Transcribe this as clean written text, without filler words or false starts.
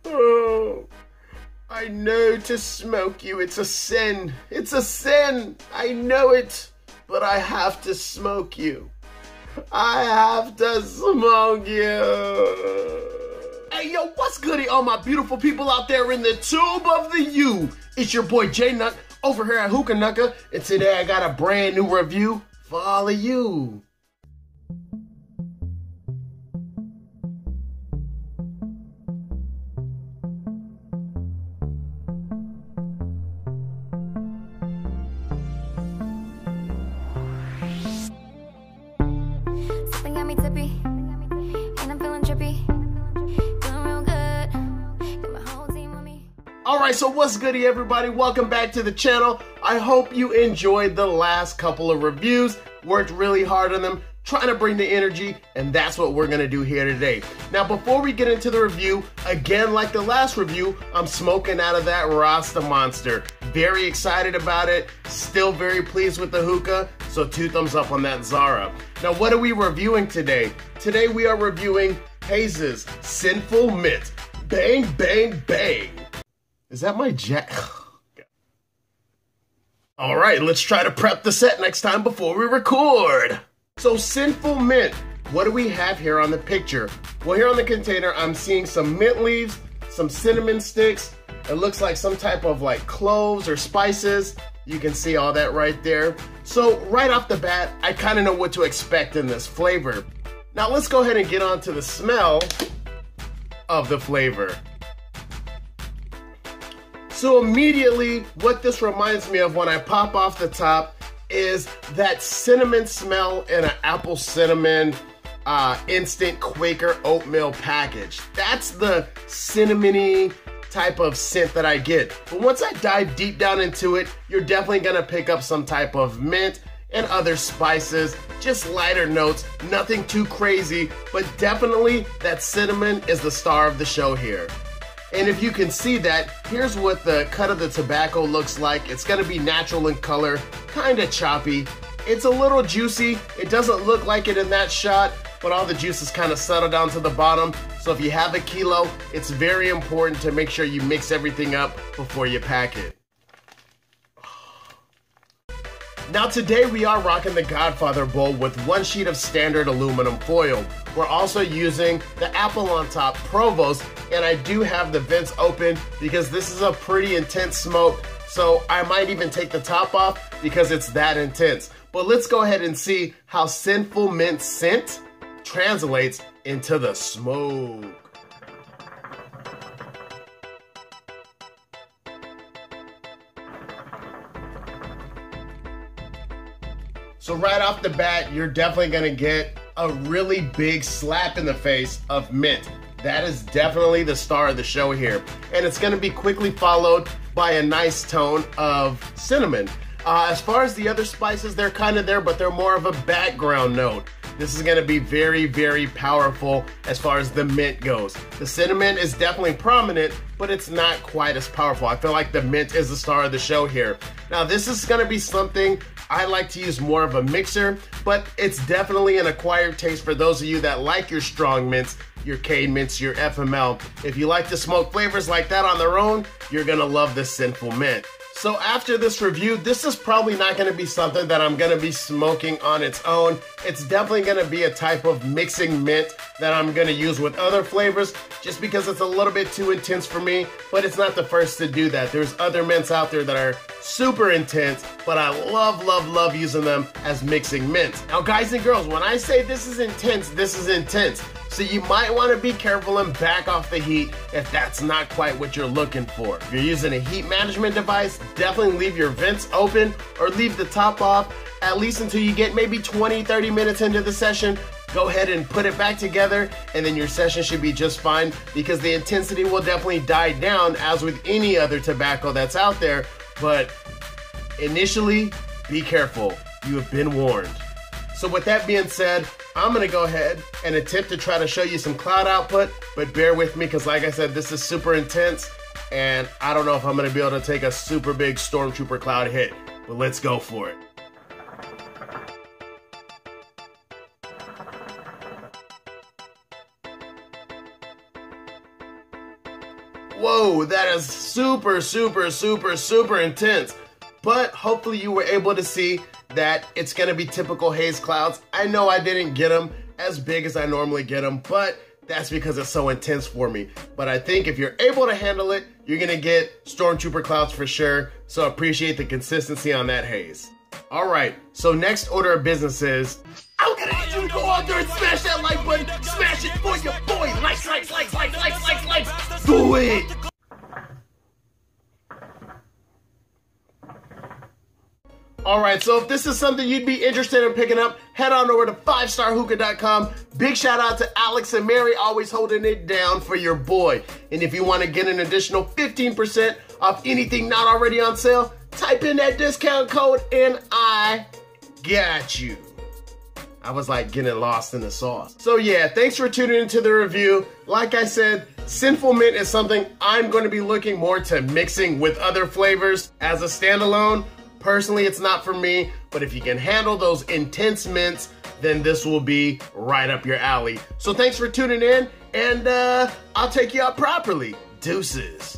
Oh, I know to smoke you, it's a sin. It's a sin. I know it, but I have to smoke you. I have to smoke you. Hey, yo, what's goody, all my beautiful people out there in the tube of the U? It's your boy J-Nut over here at Hookah, and today I got a brand new review for all of you. Alright, so what's goody everybody? Welcome back to the channel. I hope you enjoyed the last couple of reviews. Worked really hard on them, trying to bring the energy, and that's what we're gonna do here today. Now before we get into the review, again like the last review, I'm smoking out of that Rasta Monster. Very excited about it, still very pleased with the hookah, so 2 thumbs up on that Zara. Now what are we reviewing today? Today we are reviewing Haze's Sinful Mint. Bang, bang, bang. Is that my jack? All right, let's try to prep the set next time before we record. So Sinful Mint, what do we have here on the picture? Well, here on the container, I'm seeing some mint leaves, some cinnamon sticks. It looks like some type of like cloves or spices. You can see all that right there. So right off the bat, I kind of know what to expect in this flavor. Now let's go ahead and get on to the smell of the flavor. So immediately, what this reminds me of when I pop off the top is that cinnamon smell in an apple cinnamon instant Quaker oatmeal package. That's the cinnamony type of scent that I get. But once I dive deep down into it, you're definitely gonna pick up some type of mint and other spices, just lighter notes, nothing too crazy, but definitely that cinnamon is the star of the show here. And if you can see that, here's what the cut of the tobacco looks like. It's gonna be natural in color, kinda choppy. It's a little juicy. It doesn't look like it in that shot, but all the juices kind of settle down to the bottom. So if you have a kilo, it's very important to make sure you mix everything up before you pack it. Now today we are rocking the Godfather bowl with 1 sheet of standard aluminum foil. We're also using the apple on top Provost, and I do have the vents open because this is a pretty intense smoke, so I might even take the top off because it's that intense. But let's go ahead and see how Sinful Mint scent translates into the smoke. So right off the bat, you're definitely gonna get a really big slap in the face of mint. That is definitely the star of the show here. And it's gonna be quickly followed by a nice tone of cinnamon. As far as the other spices, they're kind of there, but they're more of a background note. This is gonna be very, very powerful as far as the mint goes. The cinnamon is definitely prominent, but it's not quite as powerful. I feel like the mint is the star of the show here. Now this is gonna be something I like to use more of a mixer, but it's definitely an acquired taste for those of you that like your strong mints, your cane mints, your FML. If you like to smoke flavors like that on their own, you're gonna love this Sinful Mint. So after this review, this is probably not gonna be something that I'm gonna be smoking on its own. It's definitely gonna be a type of mixing mint that I'm gonna use with other flavors just because it's a little bit too intense for me, but it's not the first to do that. There's other mints out there that are super intense, but I love, love, love using them as mixing mints. Now guys and girls, when I say this is intense, this is intense. So you might want to be careful and back off the heat if that's not quite what you're looking for. If you're using a heat management device, definitely leave your vents open or leave the top off, at least until you get maybe 20-30 minutes into the session. Go ahead and put it back together, and then your session should be just fine because the intensity will definitely die down as with any other tobacco that's out there. But initially, be careful. You have been warned. So with that being said, I'm gonna go ahead and attempt to try to show you some cloud output, but bear with me because like I said, this is super intense and I don't know if I'm gonna be able to take a super big Stormtrooper cloud hit, but let's go for it. whoa, that is super, super, super, super intense. But hopefully you were able to see that it's gonna be typical haze clouds. I know I didn't get them as big as I normally get them, but that's because it's so intense for me. But I think if you're able to handle it, you're gonna get stormtrooper clouds for sure. So appreciate the consistency on that haze. All right, so next order of business is, I'm gonna need you to go out there and smash that like button. Smash it for your boy. Likes. Do it. All right, so if this is something you'd be interested in picking up, head on over to 5starhookah.com. Big shout out to Alex and Mary, always holding it down for your boy. And if you want to get an additional 15% off anything not already on sale, type in that discount code and I got you. I was like getting lost in the sauce. So yeah, thanks for tuning into the review. Like I said, Sinful Mint is something I'm going to be looking more to mixing with other flavors as a standalone. Personally, it's not for me, but if you can handle those intense mints, then this will be right up your alley. So thanks for tuning in, and I'll take you out properly. Deuces.